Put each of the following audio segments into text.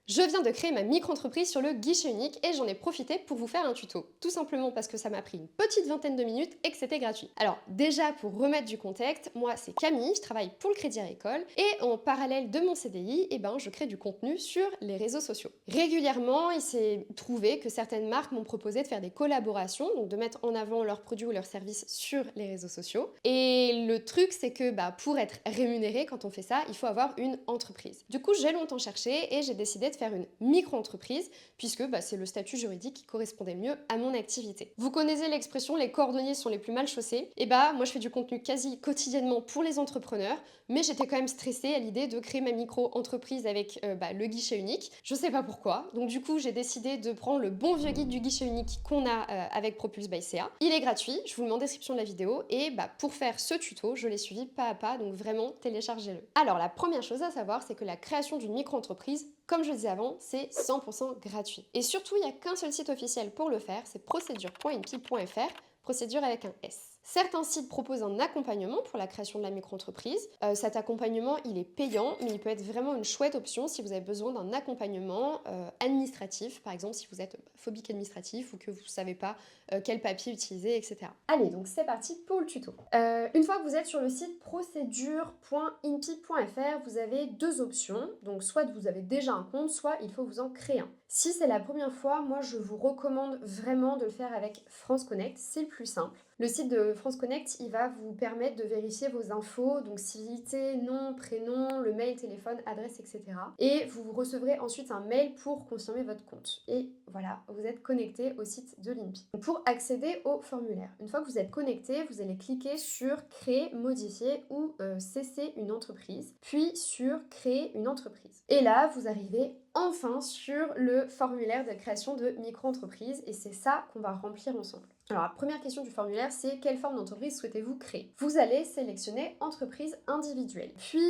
Je viens de créer ma micro-entreprise sur le guichet unique et j'en ai profité pour vous faire un tuto. Tout simplement parce que ça m'a pris une petite vingtaine de minutes et que c'était gratuit. Alors déjà pour remettre du contexte, moi c'est Camille, je travaille pour le Crédit Agricole et en parallèle de mon CDI, je crée du contenu sur les réseaux sociaux. Régulièrement, il s'est trouvé que certaines marques m'ont proposé de faire des collaborations, donc de mettre en avant leurs produits ou leurs services sur les réseaux sociaux. Et le truc c'est que pour être rémunéré quand on fait ça, il faut avoir une entreprise. Du coup, j'ai longtemps cherché et j'ai décidé de faire une micro-entreprise puisque c'est le statut juridique qui correspondait le mieux à mon activité. Vous connaissez l'expression les cordonniers sont les plus mal chaussés. Et moi je fais du contenu quasi quotidiennement pour les entrepreneurs, mais j'étais quand même stressée à l'idée de créer ma micro-entreprise avec le guichet unique. Je sais pas pourquoi. Donc du coup, j'ai décidé de prendre le bon vieux guide du guichet unique qu'on a avec Propulse by CA. Il est gratuit, je vous le mets en description de la vidéo et pour faire ce tuto, je l'ai suivi pas à pas, donc vraiment téléchargez-le. Alors la première chose à savoir, c'est que la création d'une micro-entreprise, comme je le disais avant, c'est 100% gratuit. Et surtout, il n'y a qu'un seul site officiel pour le faire, c'est procedure.inpi.fr, procédure avec un S. Certains sites proposent un accompagnement pour la création de la micro-entreprise. Cet accompagnement, il est payant, mais il peut être vraiment une chouette option si vous avez besoin d'un accompagnement administratif, par exemple si vous êtes phobique administratif ou que vous ne savez pas quel papier utiliser, etc. Allez, donc c'est parti pour le tuto. Une fois que vous êtes sur le site procedure.inpi.fr, vous avez deux options. Donc soit vous avez déjà un compte, soit il faut vous en créer un. Si c'est la première fois, moi je vous recommande vraiment de le faire avec France Connect, c'est le plus simple. Le site de France Connect, il va vous permettre de vérifier vos infos, donc civilité, nom, prénom, le mail, téléphone, adresse, etc. Et vous recevrez ensuite un mail pour confirmer votre compte. Et voilà, vous êtes connecté au site de l'INPI. Pour accéder au formulaire, une fois que vous êtes connecté, vous allez cliquer sur Créer, modifier ou cesser une entreprise, puis sur Créer une entreprise. Et là, vous arrivez enfin sur le formulaire de création de micro-entreprise et c'est ça qu'on va remplir ensemble. Alors la première question du formulaire, c'est quelle forme d'entreprise souhaitez-vous créer? Vous allez sélectionner entreprise individuelle. Puis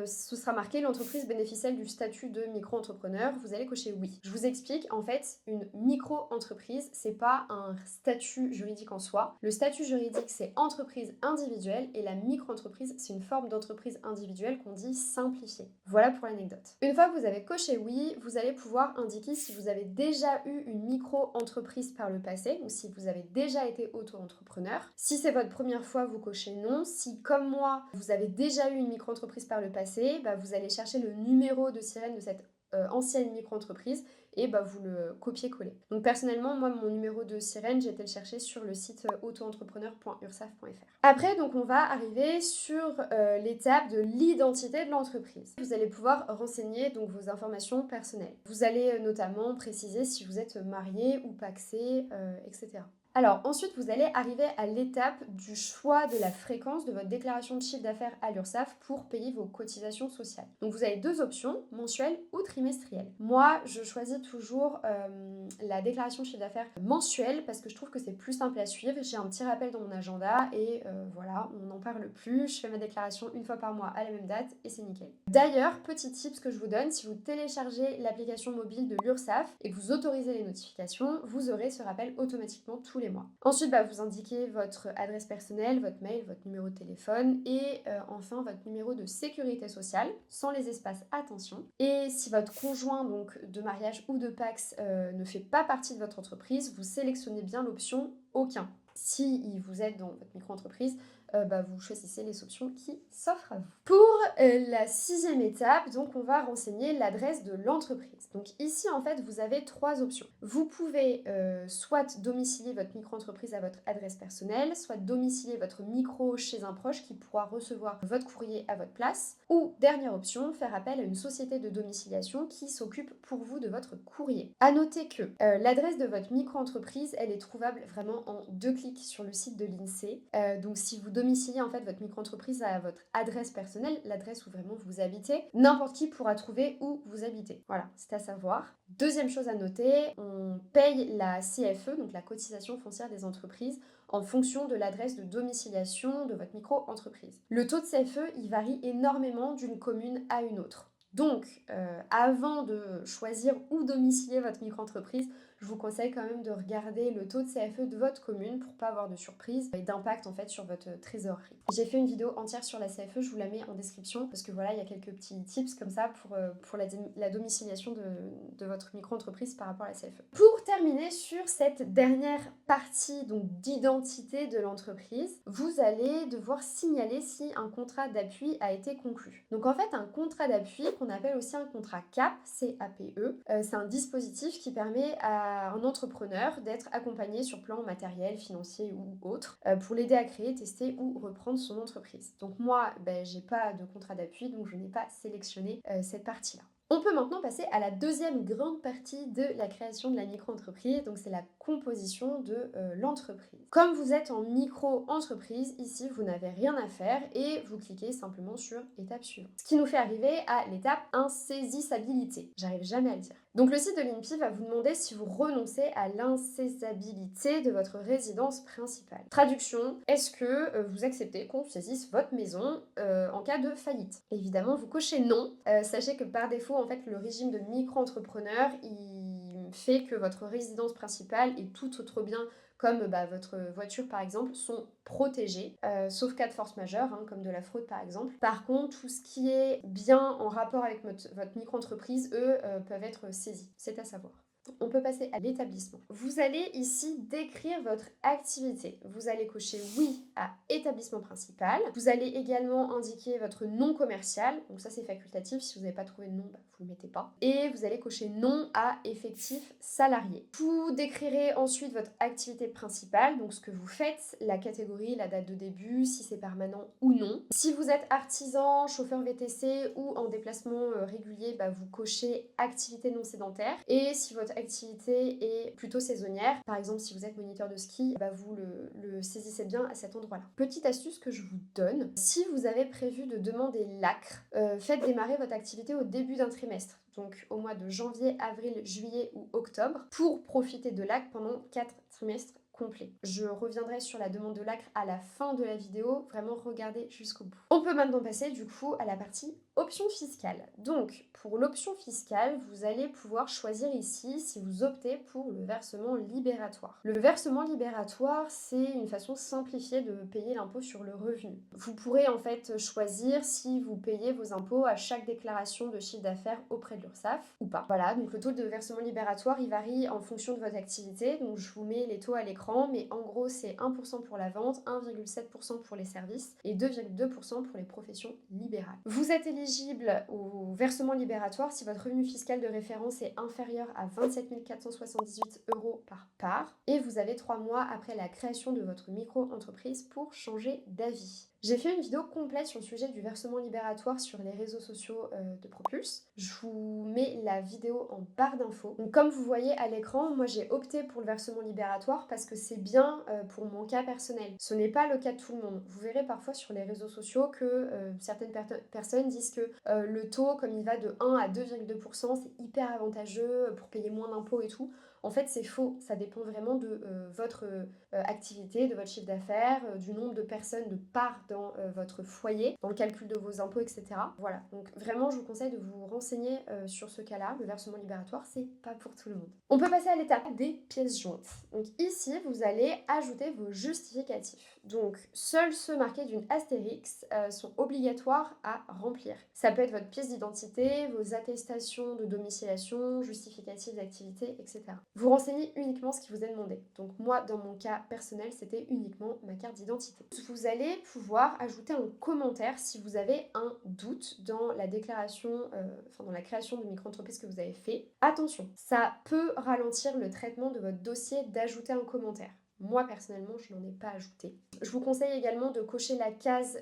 ce sera marqué l'entreprise bénéficiaire du statut de micro-entrepreneur. Vous allez cocher oui. Je vous explique, en fait, une micro-entreprise, c'est pas un statut juridique en soi. Le statut juridique, c'est entreprise individuelle et la micro-entreprise, c'est une forme d'entreprise individuelle qu'on dit simplifiée. Voilà pour l'anecdote. Une fois que vous avez coché oui, vous allez pouvoir indiquer si vous avez déjà eu une micro-entreprise par le passé ou si vous avez déjà été auto-entrepreneur. Si c'est votre première fois, vous cochez non. Si, comme moi, vous avez déjà eu une micro-entreprise par le passé, vous allez chercher le numéro de sirène de cette ancienne micro-entreprise et vous le copiez-collez. Donc personnellement, moi, mon numéro de sirène, j'ai été le chercher sur le site autoentrepreneur.ursaf.fr. Après, donc, on va arriver sur l'étape de l'identité de l'entreprise. Vous allez pouvoir renseigner donc vos informations personnelles. Vous allez notamment préciser si vous êtes marié ou pacsé, etc. Alors ensuite, vous allez arriver à l'étape du choix de la fréquence de votre déclaration de chiffre d'affaires à l'URSSAF pour payer vos cotisations sociales. Donc vous avez deux options, mensuelle ou trimestrielle. Moi, je choisis toujours la déclaration de chiffre d'affaires mensuelle parce que je trouve que c'est plus simple à suivre. J'ai un petit rappel dans mon agenda et voilà, on n'en parle plus. Je fais ma déclaration une fois par mois à la même date et c'est nickel. D'ailleurs, petit tips que je vous donne, si vous téléchargez l'application mobile de l'URSSAF et que vous autorisez les notifications, vous aurez ce rappel automatiquement tous les mois. Ensuite, vous indiquez votre adresse personnelle, votre mail, votre numéro de téléphone et enfin votre numéro de sécurité sociale, sans les espaces attention. Et si votre conjoint donc de mariage ou de Pacs ne fait pas partie de votre entreprise, vous sélectionnez bien l'option aucun. Si vous êtes dans votre micro-entreprise, vous choisissez les options qui s'offrent à vous. Pour la sixième étape, donc on va renseigner l'adresse de l'entreprise. Donc ici en fait vous avez trois options. Vous pouvez soit domicilier votre micro-entreprise à votre adresse personnelle, soit domicilier votre micro chez un proche qui pourra recevoir votre courrier à votre place, ou dernière option, faire appel à une société de domiciliation qui s'occupe pour vous de votre courrier. À noter que l'adresse de votre micro-entreprise, elle est trouvable vraiment en deux clics sur le site de l'INSEE. Donc si vous domiciliez en fait votre micro-entreprise à votre adresse personnelle, l'adresse où vraiment vous habitez, n'importe qui pourra trouver où vous habitez. Voilà, c'est à savoir. Deuxième chose à noter, on paye la CFE, donc la cotisation foncière des entreprises, en fonction de l'adresse de domiciliation de votre micro-entreprise. Le taux de CFE, il varie énormément d'une commune à une autre. Donc, avant de choisir où domicilier votre micro-entreprise, je vous conseille quand même de regarder le taux de CFE de votre commune pour pas avoir de surprise et d'impact en fait sur votre trésorerie. J'ai fait une vidéo entière sur la CFE, je vous la mets en description parce que voilà, il y a quelques petits tips comme ça pour la domiciliation de votre micro-entreprise par rapport à la CFE. Pour terminer sur cette dernière partie donc d'identité de l'entreprise, vous allez devoir signaler si un contrat d'appui a été conclu. Donc en fait, un contrat d'appui qu'on appelle aussi un contrat CAP, C-A-P-E, c'est un dispositif qui permet à un entrepreneur d'être accompagné sur plan matériel, financier ou autre pour l'aider à créer, tester ou reprendre son entreprise. Donc moi, j'ai pas de contrat d'appui, donc je n'ai pas sélectionné cette partie-là. On peut maintenant passer à la deuxième grande partie de la création de la micro-entreprise, donc c'est la composition de l'entreprise. Comme vous êtes en micro-entreprise, ici vous n'avez rien à faire et vous cliquez simplement sur étape suivante. Ce qui nous fait arriver à l'étape insaisissabilité. J'arrive jamais à le dire. Donc le site de l'INPI va vous demander si vous renoncez à l'insaisissabilité de votre résidence principale. Traduction, est-ce que vous acceptez qu'on saisisse votre maison en cas de faillite? Évidemment, vous cochez non. Sachez que par défaut, en fait, le régime de micro-entrepreneur, il fait que votre résidence principale et tout autre bien comme votre voiture par exemple, sont protégés, sauf cas de force majeure, hein, comme de la fraude par exemple. Par contre, tout ce qui est bien en rapport avec votre micro-entreprise, eux, peuvent être saisis, c'est à savoir. On peut passer à l'établissement. Vous allez ici décrire votre activité. Vous allez cocher oui à établissement principal. Vous allez également indiquer votre nom commercial. Donc ça c'est facultatif. Si vous n'avez pas trouvé de nom, vous ne le mettez pas. Et vous allez cocher non à effectif salarié. Vous décrirez ensuite votre activité principale. Donc ce que vous faites, la catégorie, la date de début, si c'est permanent ou non. Si vous êtes artisan, chauffeur VTC ou en déplacement régulier, vous cochez activité non sédentaire. Et si votre activité est plutôt saisonnière, par exemple si vous êtes moniteur de ski, vous le saisissez bien à cet endroit-là. Petite astuce que je vous donne, si vous avez prévu de demander l'ACRE, faites démarrer votre activité au début d'un trimestre, donc au mois de janvier, avril, juillet ou octobre, pour profiter de l'ACRE pendant 4 trimestres complet. Je reviendrai sur la demande de l'ACRE à la fin de la vidéo, vraiment regardez jusqu'au bout. On peut maintenant passer du coup à la partie option fiscale. Donc pour l'option fiscale, vous allez pouvoir choisir ici si vous optez pour le versement libératoire. Le versement libératoire, c'est une façon simplifiée de payer l'impôt sur le revenu. Vous pourrez en fait choisir si vous payez vos impôts à chaque déclaration de chiffre d'affaires auprès de l'URSSAF ou pas. Voilà, donc le taux de versement libératoire, il varie en fonction de votre activité, donc je vous mets les taux à l'écran, mais en gros c'est 1% pour la vente, 1,7% pour les services et 2,2% pour les professions libérales. Vous êtes éligible au versement libératoire si votre revenu fiscal de référence est inférieur à 27 478 € par part et vous avez 3 mois après la création de votre micro-entreprise pour changer d'avis. J'ai fait une vidéo complète sur le sujet du versement libératoire sur les réseaux sociaux de Propulse. Je vous mets la vidéo en barre d'infos. Donc comme vous voyez à l'écran, moi j'ai opté pour le versement libératoire parce que c'est bien pour mon cas personnel. Ce n'est pas le cas de tout le monde. Vous verrez parfois sur les réseaux sociaux que certaines personnes disent que le taux, comme il va de 1 à 2,2%, c'est hyper avantageux pour payer moins d'impôts et tout. En fait, c'est faux. Ça dépend vraiment de votre activité, de votre chiffre d'affaires, du nombre de personnes de parts dans votre foyer, dans le calcul de vos impôts, etc. Voilà. Donc vraiment, je vous conseille de vous renseigner sur ce cas-là. Le versement libératoire, c'est pas pour tout le monde. On peut passer à l'étape des pièces jointes. Donc ici, vous allez ajouter vos justificatifs. Donc seuls ceux marqués d'une astérix sont obligatoires à remplir. Ça peut être votre pièce d'identité, vos attestations de domiciliation, justificatifs d'activité, etc. Vous renseignez uniquement ce qui vous est demandé. Donc moi, dans mon cas personnel, c'était uniquement ma carte d'identité. Vous allez pouvoir ajouter un commentaire si vous avez un doute dans la déclaration, dans la création de micro-entreprise que vous avez fait. Attention, ça peut ralentir le traitement de votre dossier d'ajouter un commentaire. Moi, personnellement, je n'en ai pas ajouté. Je vous conseille également de cocher la case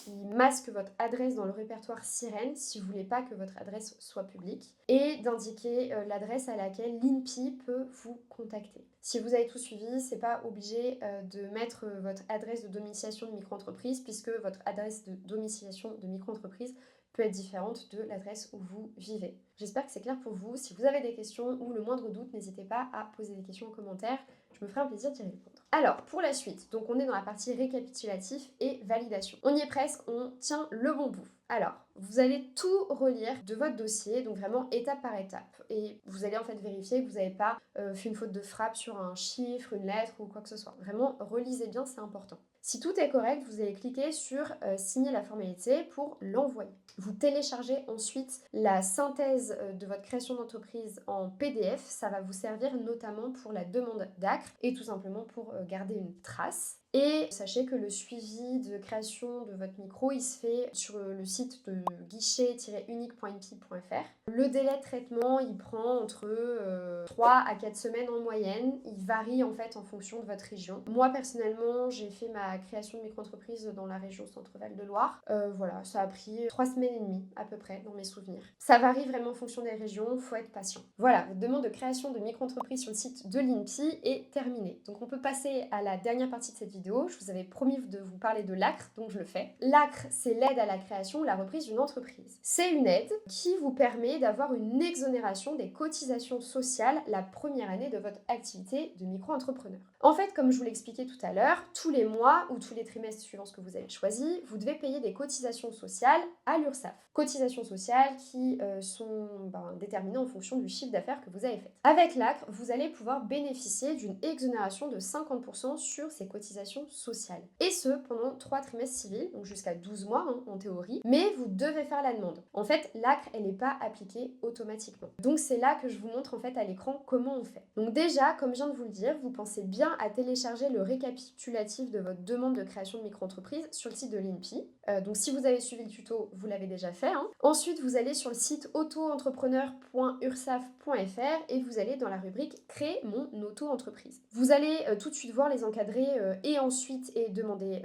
qui masque votre adresse dans le répertoire Sirène si vous ne voulez pas que votre adresse soit publique et d'indiquer l'adresse à laquelle l'INPI peut vous contacter. Si vous avez tout suivi, c'est pas obligé de mettre votre adresse de domiciliation de micro-entreprise puisque votre adresse de domiciliation de micro-entreprise peut être différente de l'adresse où vous vivez. J'espère que c'est clair pour vous. Si vous avez des questions ou le moindre doute, n'hésitez pas à poser des questions en commentaire. Je me ferai un plaisir d'y répondre. Alors, pour la suite, donc on est dans la partie récapitulatif et validation. On y est presque, on tient le bon bout. Alors, vous allez tout relire de votre dossier, donc vraiment étape par étape. Et vous allez en fait vérifier que vous n'avez pas fait une faute de frappe sur un chiffre, une lettre ou quoi que ce soit. Vraiment, relisez bien, c'est important. Si tout est correct, vous allez cliquer sur signer la formalité pour l'envoyer. Vous téléchargez ensuite la synthèse de votre création d'entreprise en PDF. Ça va vous servir notamment pour la demande d'ACRE et tout simplement pour garder une trace. Et sachez que le suivi de création de votre micro, il se fait sur le site de guichet-unique.mpi.fr. Le délai de traitement, il prend entre 3 à 4 semaines en moyenne. Il varie en fait en fonction de votre région. Moi personnellement, j'ai fait ma création de micro-entreprise dans la région Centre-Val de Loire. Voilà, ça a pris 3 semaines et demie à peu près dans mes souvenirs. Ça varie vraiment en fonction des régions, faut être patient. Voilà, votre demande de création de micro-entreprise sur le site de l'INPI est terminée. Donc on peut passer à la dernière partie de cette vidéo. Je vous avais promis de vous parler de l'ACRE, donc je le fais. L'ACRE, c'est l'aide à la création ou la reprise d'une entreprise. C'est une aide qui vous permet d'avoir une exonération des cotisations sociales la première année de votre activité de micro-entrepreneur. En fait, comme je vous l'expliquais tout à l'heure, tous les mois ou tous les trimestres suivant ce que vous avez choisi, vous devez payer des cotisations sociales à l'URSSAF. Cotisations sociales qui sont déterminées en fonction du chiffre d'affaires que vous avez fait. Avec l'ACRE, vous allez pouvoir bénéficier d'une exonération de 50% sur ces cotisations sociales. Et ce, pendant 3 trimestres civils, donc jusqu'à 12 mois en théorie, mais vous devez faire la demande. En fait, l'ACRE, elle n'est pas appliquée automatiquement. Donc c'est là que je vous montre en fait à l'écran comment on fait. Donc déjà, comme je viens de vous le dire, vous pensez bien à télécharger le récapitulatif de votre demande de création de micro-entreprise sur le site de l'INPI. Donc si vous avez suivi le tuto, vous l'avez déjà fait. Ensuite, vous allez sur le site auto-entrepreneur.ursaf.fr et vous allez dans la rubrique Créer mon auto-entreprise. Vous allez tout de suite voir les encadrés et ensuite demander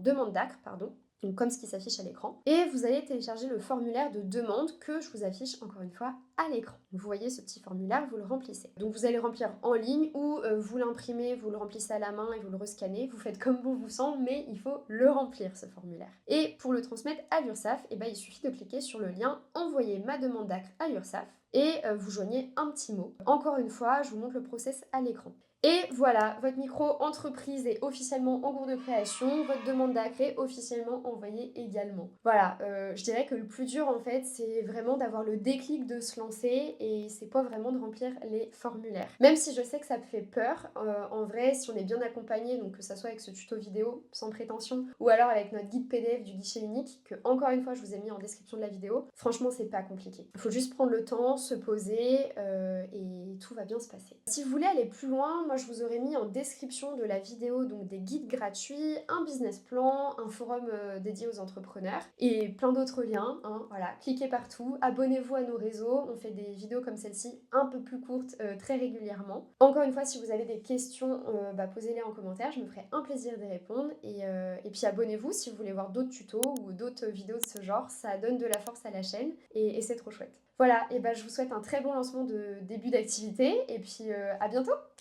demande d'ACRE, pardon. Donc comme ce qui s'affiche à l'écran. Et vous allez télécharger le formulaire de demande que je vous affiche encore une fois à l'écran. Vous voyez ce petit formulaire, vous le remplissez. Donc vous allez remplir en ligne ou vous l'imprimez, vous le remplissez à la main et vous le rescannez. Vous faites comme bon vous semble, mais il faut le remplir ce formulaire. Et pour le transmettre à l'URSSAF, il suffit de cliquer sur le lien Envoyer ma demande d'ACRE à l'URSSAF et vous joignez un petit mot. Encore une fois, je vous montre le process à l'écran. Et voilà, votre micro-entreprise est officiellement en cours de création, votre demande d'ACRE est officiellement envoyée également. Voilà, je dirais que le plus dur en fait, c'est vraiment d'avoir le déclic de se lancer et c'est pas vraiment de remplir les formulaires. Même si je sais que ça me fait peur, en vrai, si on est bien accompagné, donc que ça soit avec ce tuto vidéo sans prétention ou alors avec notre guide PDF du guichet unique, que encore une fois je vous ai mis en description de la vidéo, franchement c'est pas compliqué. Il faut juste prendre le temps, se poser et tout va bien se passer. Si vous voulez aller plus loin, moi je vous aurais mis en description de la vidéo donc des guides gratuits, un business plan, un forum dédié aux entrepreneurs et plein d'autres liens. Voilà, cliquez partout, abonnez-vous à nos réseaux, on fait des vidéos comme celle-ci un peu plus courtes très régulièrement. Encore une fois, si vous avez des questions, posez-les en commentaire, je me ferai un plaisir d'y répondre et puis abonnez-vous si vous voulez voir d'autres tutos ou d'autres vidéos de ce genre, ça donne de la force à la chaîne et c'est trop chouette. Voilà, et je vous souhaite un très bon lancement de début d'activité et puis à bientôt!